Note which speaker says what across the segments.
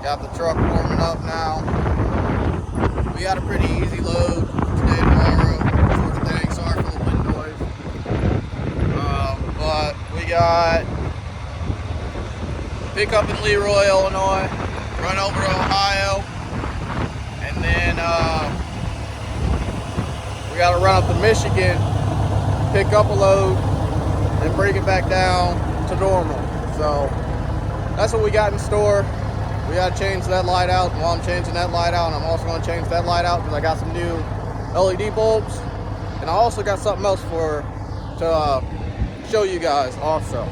Speaker 1: Got the truck warming up now. We got a pretty easy load today, tomorrow, sort of thing. Sorry for the wind noise. But we got pickup in Leroy, Illinois, run over to Ohio, and then we got to run up to Michigan, pick up a load, and bring it back down to normal. So that's what we got in store. We got to change that light out, and while I'm changing that light out, I'm also going to change that light out because I got some new LED bulbs, and I also got something else to show you guys also.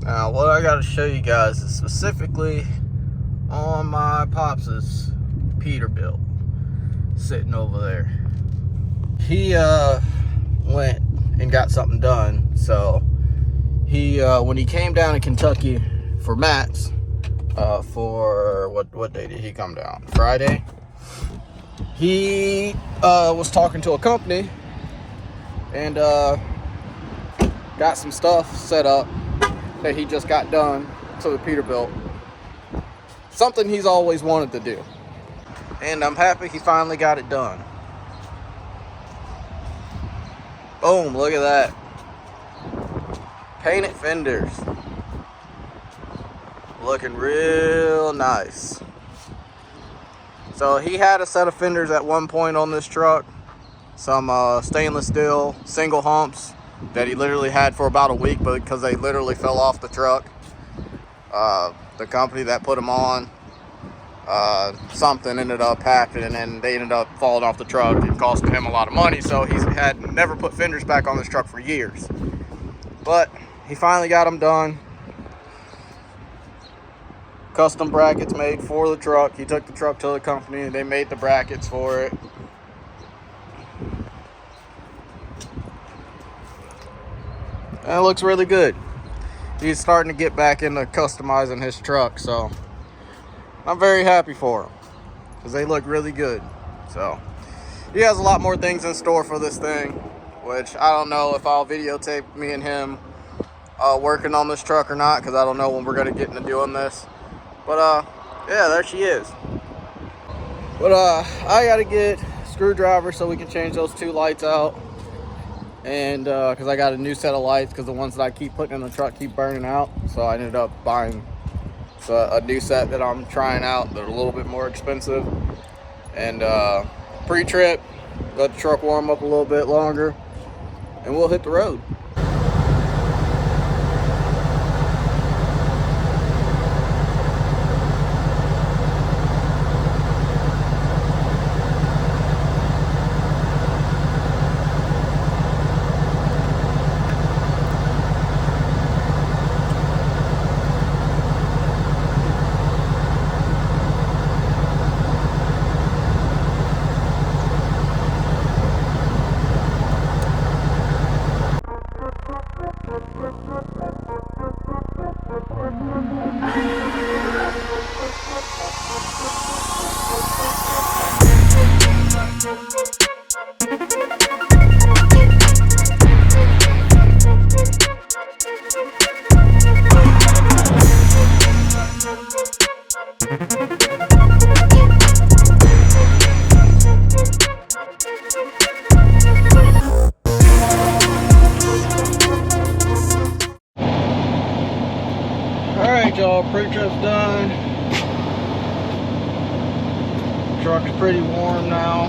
Speaker 1: Now, what I got to show you guys is specifically on my Pops' Peterbilt, sitting over there. He went and got something done. So he when he came down to Kentucky for Matt's, for what day did he come down? Friday. He was talking to a company and got some stuff set up that he just got done to the Peterbilt. Something he's always wanted to do. And I'm happy he finally got it done. Boom, look at that. Painted fenders. Looking real nice. So he had a set of fenders at one point on this truck. Some stainless steel single humps that he literally had for about a week, but because they literally fell off the truck. The company that put them on, something ended up happening and they ended up falling off the truck. It cost him a lot of money, so he's had never put fenders back on this truck for years. But he finally got them done. Custom brackets made for the truck. He took the truck to the company and they made the brackets for it. And it looks really good. He's starting to get back into customizing his truck, so I'm very happy for him because they look really good. So he has a lot more things in store for this thing, which I don't know if I'll videotape me and him working on this truck or not, because I don't know when we're going to get into doing this. But yeah, there she is. But I got to get a screwdriver so we can change those two lights out. And because I got a new set of lights, because the ones that I keep putting in the truck keep burning out, so I ended up buying a new set that I'm trying out. They're a little bit more expensive. And pre-trip, let the truck warm up a little bit longer, and we'll hit the road. Alright y'all, pre-trip's done. Truck's pretty warm now.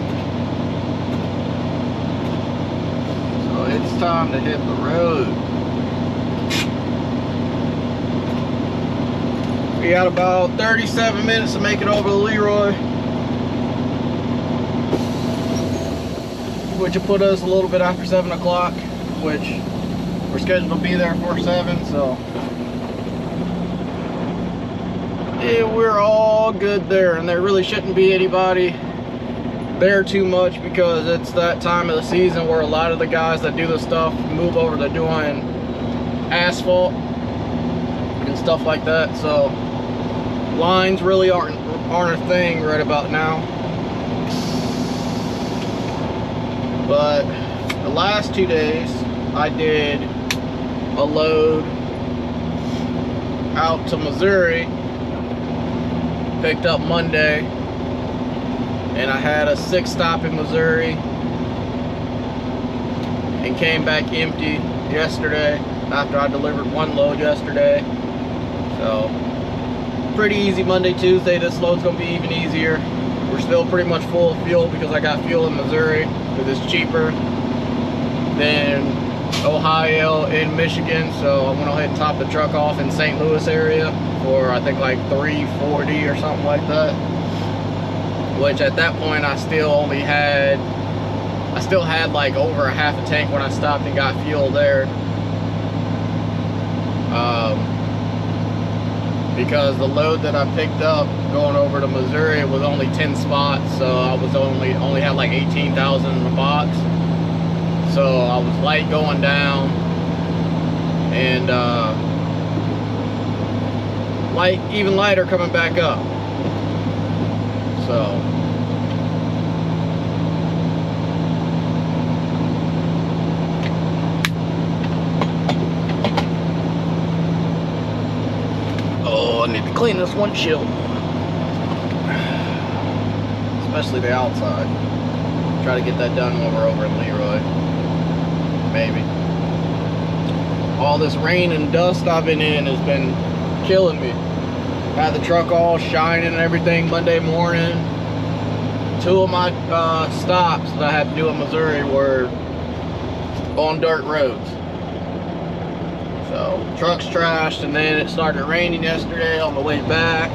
Speaker 1: So it's time to hit the road. We got about 37 minutes to make it over to Leroy, which will put us a little bit after 7 o'clock, which we're scheduled to be there for 7, so yeah, we're all good there, and there really shouldn't be anybody there too much because it's that time of the season where a lot of the guys that do the stuff move over to doing asphalt and stuff like that. So lines really aren't a thing right about now. But the last 2 days I did a load out to Missouri picked up Monday, and I had a 6 stop in Missouri and came back empty yesterday after I delivered 1 load yesterday. So pretty easy Monday, Tuesday. This load's gonna be even easier. We're still pretty much full of fuel because I got fuel in Missouri because it's cheaper than Ohio and Michigan. So I'm gonna go ahead and top the truck off in St. Louis area for I think like $3.40 or something like that. Which at that point I still had like over a half a tank when I stopped and got fuel there. Because the load that I picked up going over to Missouri was only 10 spots, so I was only had like 18,000 in the box. So I was light going down and even lighter coming back up. So I need to clean this windshield, especially the outside. Try to get that done when we're over in Leroy. Maybe. All this rain and dust I've been in has been killing me. Had the truck all shining and everything Monday morning. 2 of my stops that I had to do in Missouri were on dirt roads. So truck's trashed, and then it started raining yesterday on the way back.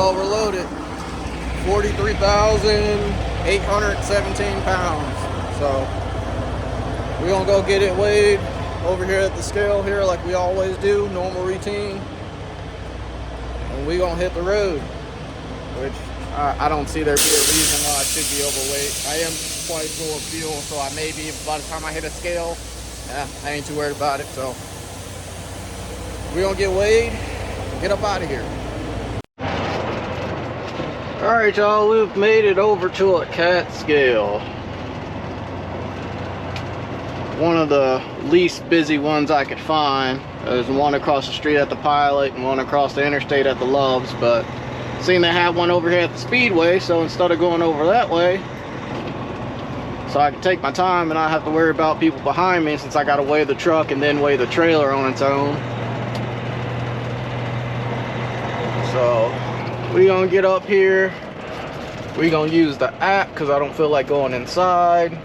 Speaker 1: overloaded. 43,817 pounds. So we're gonna go get it weighed over here at the scale here like we always do, normal routine. And we're gonna hit the road, which I don't see there being a reason why I should be overweight. I am quite full of fuel, so I may be, by the time I hit a scale, I ain't too worried about it. So we're gonna get weighed and get up out of here. All right, y'all, we've made it over to a cat scale. One of the least busy ones I could find. There's one across the street at the Pilot and one across the interstate at the Loves, but seen they have one over here at the Speedway, so instead of going over that way, so I can take my time and not have to worry about people behind me, since I gotta weigh the truck and then weigh the trailer on its own. So we gonna get up here. We gonna use the app because I don't feel like going inside.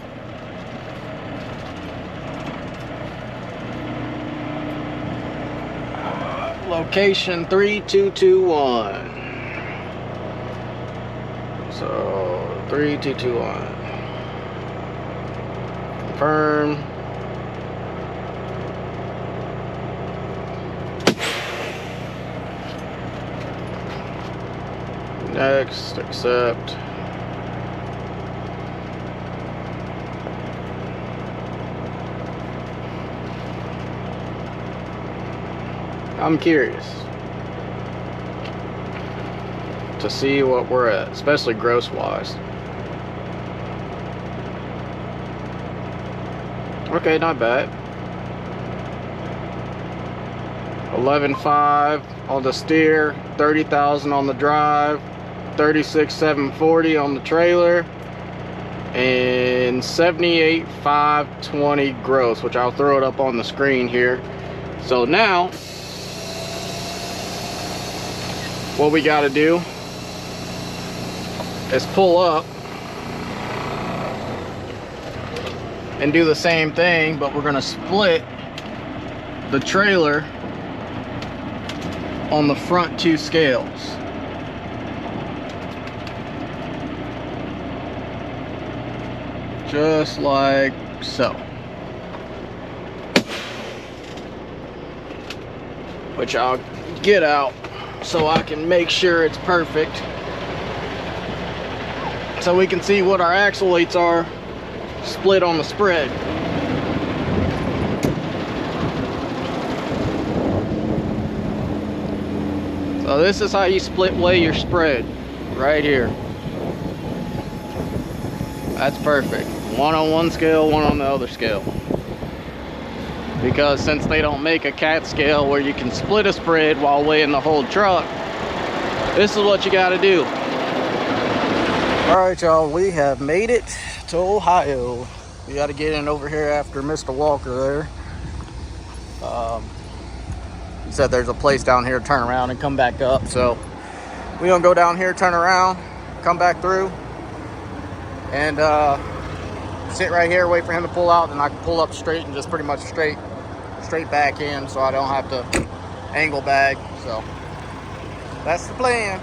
Speaker 1: Location 3221. So 3221. Confirm. Next, accept. I'm curious to see what we're at, especially gross wise. Okay, not bad. 11.5 on the steer, 30,000 on the drive, 36,740 on the trailer, and 78,520 gross, which I'll throw it up on the screen here. So now what we got to do is pull up and do the same thing, but we're going to split the trailer on the front two scales. Just like so. Which I'll get out so I can make sure it's perfect, so we can see what our axle weights are split on the spread. So this is how you split weigh your spread, right here. That's perfect. One on one scale, one on the other scale. Because since they don't make a cat scale where you can split a spread while weighing the whole truck, this is what you gotta do. All right, y'all, we have made it to Ohio. We gotta get in over here after Mr. Walker there. He said there's a place down here to turn around and come back up. So we're gonna go down here, turn around, come back through, and sit right here, wait for him to pull out, and I can pull up straight and just pretty much straight back in, so I don't have to angle bag. So that's the plan.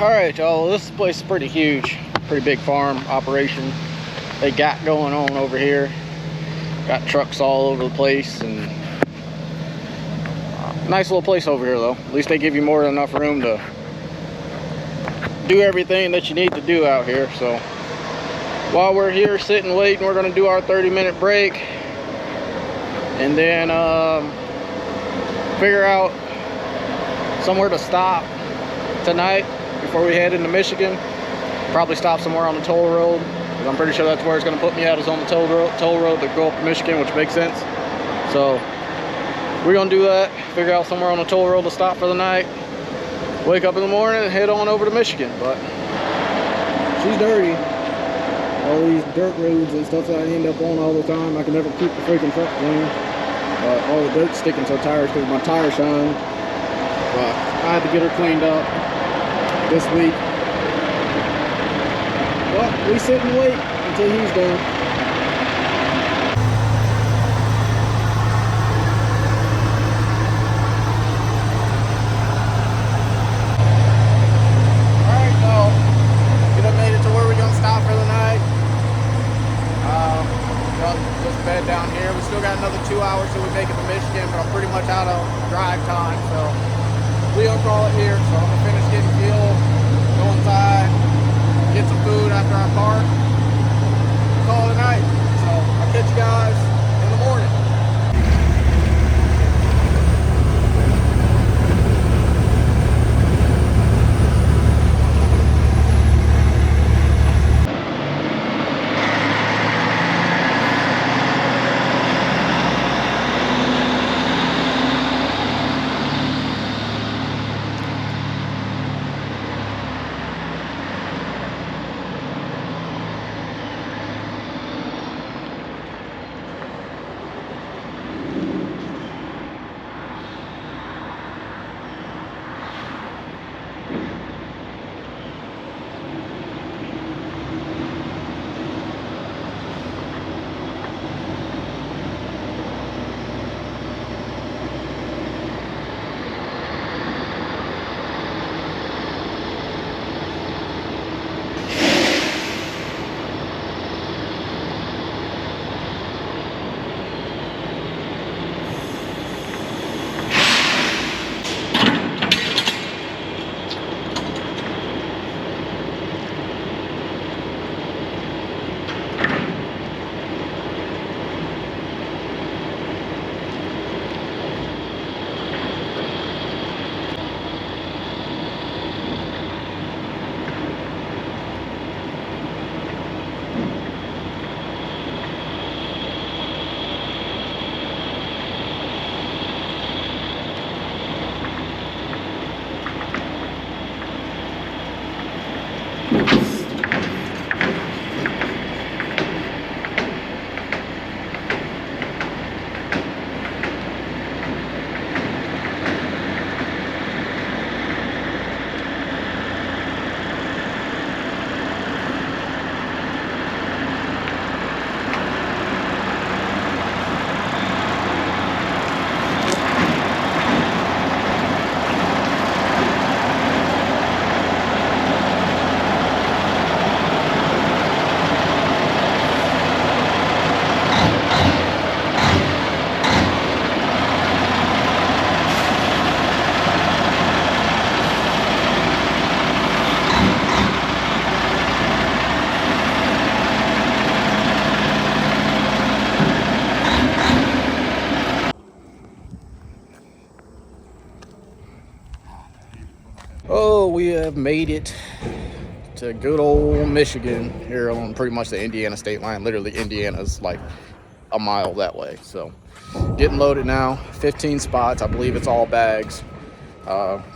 Speaker 1: All right, y'all, this place is pretty huge, pretty big farm operation they got going on over here. Got trucks all over the place, and nice little place over here though. At least they give you more than enough room to do everything that you need to do out here. So while we're here sitting waiting, we're gonna do our 30-minute break and then figure out somewhere to stop tonight before we head into Michigan. Probably stop somewhere on the toll road, because I'm pretty sure that's where it's going to put me at, is on the toll road to go up to Michigan, which makes sense. So we're going to do that, figure out somewhere on the toll road to stop for the night, wake up in the morning and head on over to Michigan. But she's dirty. All these dirt roads and stuff that I end up on all the time. I can never keep the freaking truck clean. All the dirt's sticking to tires because my tire shine. But I had to get her cleaned up this week. But we sit and wait until he's done. Alright, so we done made it to where we're gonna stop for the night. Just bed down here. We still got another 2 hours till we make it to Michigan, but I'm pretty much out of drive time, so we gonna call it here. So I'm gonna finish getting fuel, go inside, get some food after I park, call it a night. So I'll catch you guys in the morning. Oh, we have made it to good old Michigan here on pretty much the Indiana state line. Literally, Indiana's like a mile that way. So getting loaded now, 15 spots. I believe it's all bags.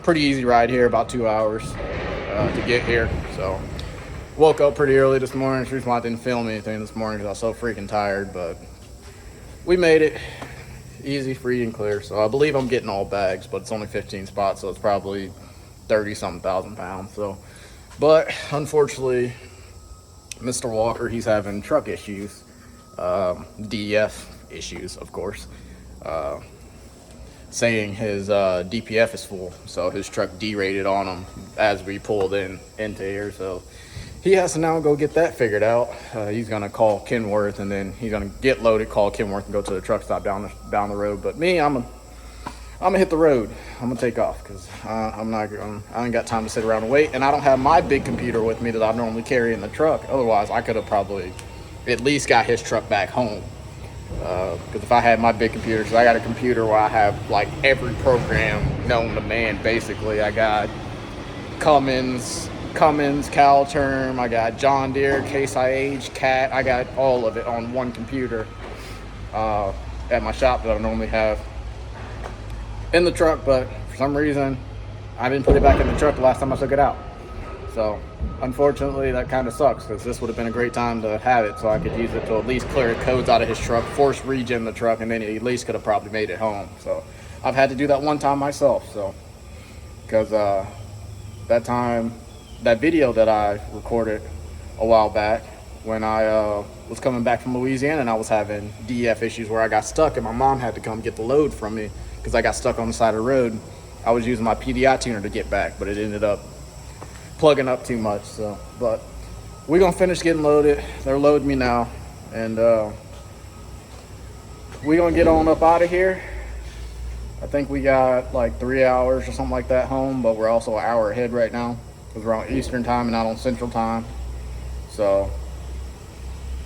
Speaker 1: Pretty easy ride here, about 2 hours to get here. So woke up pretty early this morning. The reason why I didn't film anything this morning because I was so freaking tired, but we made it easy, free and clear. So I believe I'm getting all bags, but it's only 15 spots, so it's probably 30-something thousand pounds. So, but unfortunately, Mr. Walker, he's having truck issues, DEF issues, of course. saying his DPF is full, so his truck derated on him as we pulled into here. So he has to now go get that figured out. He's gonna call Kenworth, and then he's gonna get loaded, call Kenworth, and go to the truck stop down the road. But me, I'm gonna hit the road. I'm gonna take off because I ain't got time to sit around and wait, and I don't have my big computer with me that I normally carry in the truck. Otherwise, I could have probably at least got his truck back home. Because if I had my big computer, because I got a computer where I have like every program known to man. Basically, I got Cummins, CalTerm, I got John Deere, Case IH, Cat. I got all of it on one computer at my shop that I normally have in the truck. But for some reason, I didn't put it back in the truck the last time I took it out. So unfortunately, that kind of sucks, because this would have been a great time to have it so I could use it to at least clear codes out of his truck, force regen the truck, and then he at least could have probably made it home. So I've had to do that one time myself. So because that video that I recorded a while back when I was coming back from Louisiana, and I was having DEF issues where I got stuck and my mom had to come get the load from me because I got stuck on the side of the road. I was using my PDI tuner to get back, but it ended up plugging up too much. So, but we're gonna finish getting loaded. They're loading me now, and we're gonna get on up out of here. I think we got like 3 hours or something like that home, but we're also an hour ahead right now because we're on Eastern time and not on Central time. So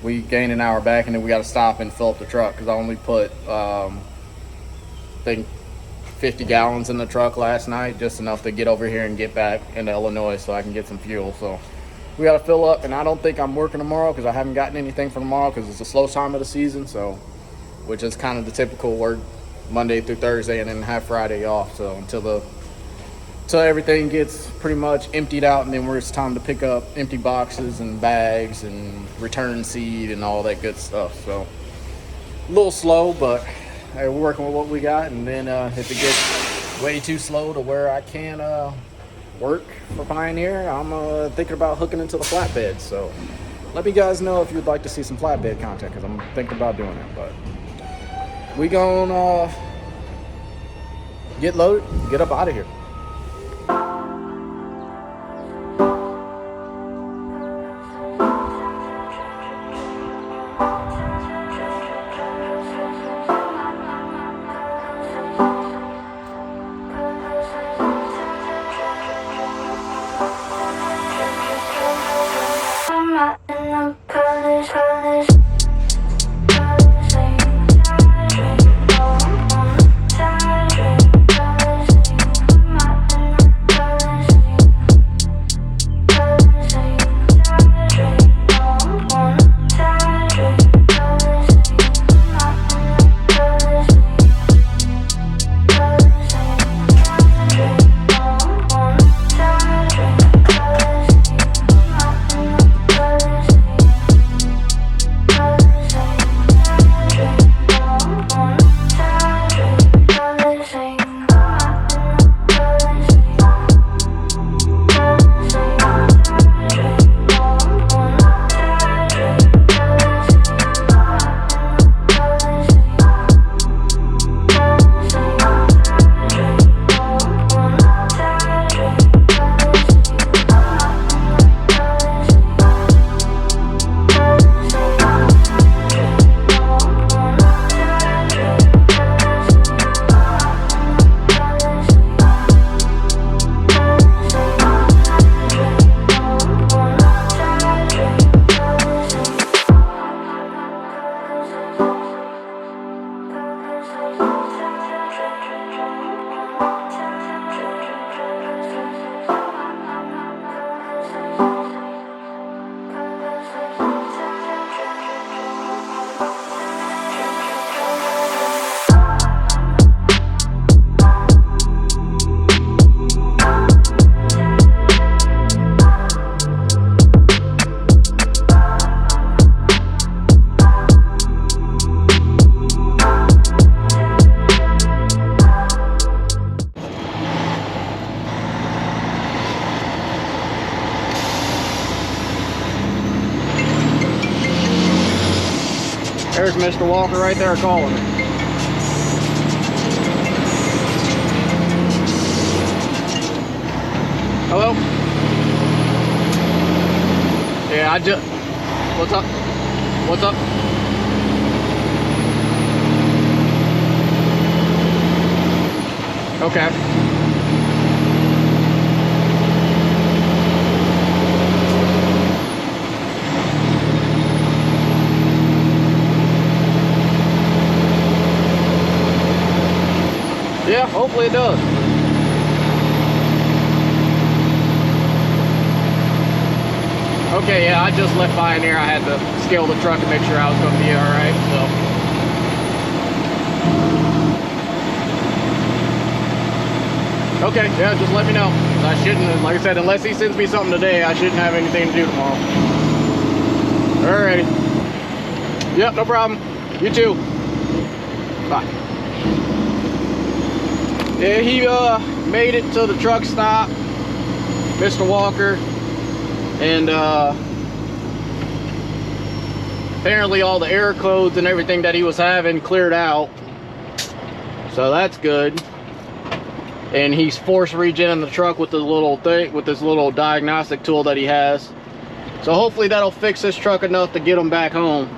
Speaker 1: we gain an hour back, and then we got to stop and fill up the truck because I only put I think 50 gallons in the truck last night, just enough to get over here and get back into Illinois so I can get some fuel. So we got to fill up, and I don't think I'm working tomorrow because I haven't gotten anything for tomorrow because it's the slow time of the season. So, which is kind of the typical work Monday through Thursday and then have Friday off. So until everything gets pretty much emptied out, and then it's time to pick up empty boxes and bags and return seed and all that good stuff. So a little slow, but hey, we're working with what we got. And then if it gets way too slow to where I can't work for Pioneer, I'm thinking about hooking into the flatbed. So let me guys know if you'd like to see some flatbed content, because I'm thinking about doing it. But we gonna get loaded, get up out of here. There's Mr. Walker right there calling me. Hello? Yeah, I just... What's up? What's up? Okay. Yeah, hopefully it does. Okay, yeah, I just left Pioneer. I had to scale the truck to make sure I was going to be alright, so. Okay, yeah, just let me know. I shouldn't, like I said, unless he sends me something today, I shouldn't have anything to do tomorrow. Alrighty. Yep, no problem. You too. Bye. Yeah, he made it to the truck stop, Mr. Walker, and apparently all the error codes and everything that he was having cleared out, so that's good. And he's force regenning the truck with this little thing, with this little diagnostic tool that he has. So hopefully that'll fix this truck enough to get him back home,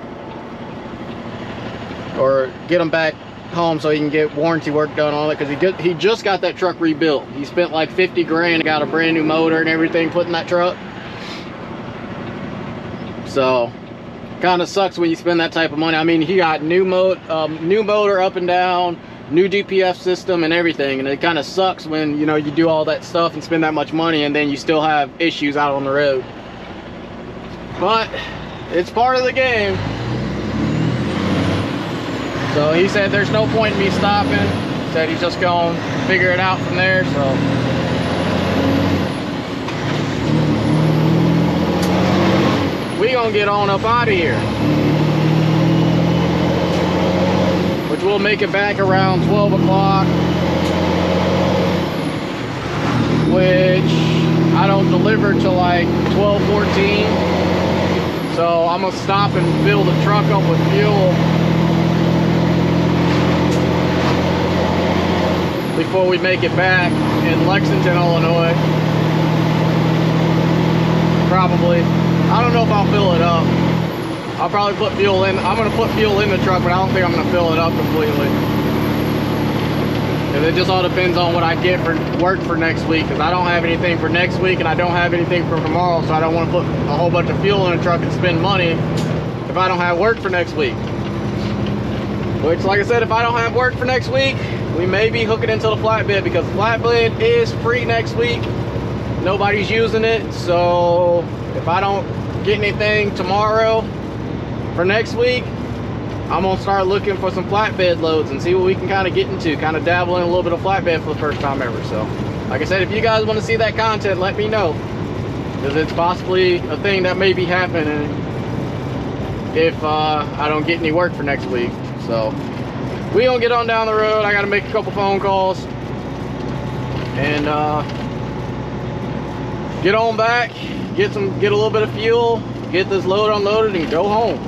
Speaker 1: or get him back home so he can get warranty work done on it, because he just got that truck rebuilt. He spent like 50 grand and got a brand new motor and everything put in that truck. So kind of sucks when you spend that type of money. I mean, he got new motor up and down, new DPF system and everything, and it kind of sucks when, you know, you do all that stuff and spend that much money and then you still have issues out on the road. But it's part of the game. So he said there's no point in me stopping. He said he's just going to figure it out from there. So we gonna get on up out of here, which will make it back around 12 o'clock, which I don't deliver till like 12:14. So I'm gonna stop and fill the truck up with fuel before we make it back in Lexington, Illinois. Probably. I don't know if I'll fill it up. I'll probably put fuel in. I'm going to put fuel in the truck, but I don't think I'm going to fill it up completely. Because it just all depends on what I get for work for next week. Because I don't have anything for next week and I don't have anything for tomorrow. So I don't want to put a whole bunch of fuel in the truck and spend money if I don't have work for next week. Which, like I said, if I don't have work for next week, we may be hooking into the flatbed, because the flatbed is free next week. Nobody's using it. So if I don't get anything tomorrow for next week, I'm gonna start looking for some flatbed loads and see what we can kind of get into, kind of dabble in a little bit of flatbed for the first time ever. So like I said, if you guys want to see that content, let me know, because it's possibly a thing that may be happening if I don't get any work for next week. So we gonna get on down the road. I gotta make a couple phone calls and get on back, get a little bit of fuel, get this load unloaded, and go home.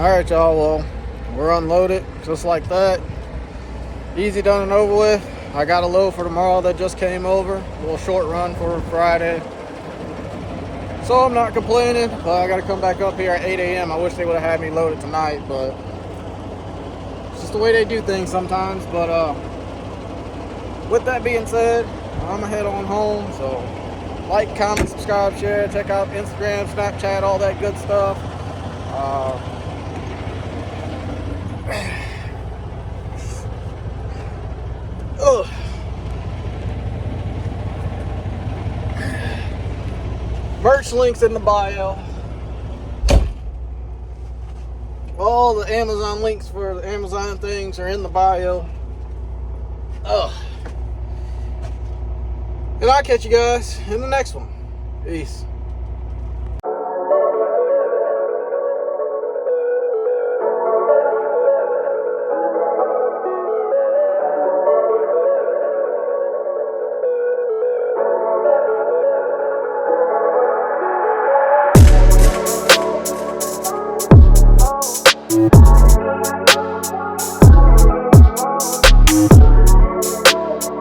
Speaker 1: Alright, y'all, well, we're unloaded just like that. Easy done and over with. I got a load for tomorrow that just came over. A little short run for Friday. So I'm not complaining, but I gotta come back up here at 8 a.m. I wish they would have had me loaded tonight, but it's just the way they do things sometimes. But with that being said, I'm gonna head on home. So like, comment, subscribe, share, check out Instagram, Snapchat, all that good stuff. Merch links in the bio. All the Amazon links for the Amazon things are in the bio. And I'll catch you guys in the next one. Peace.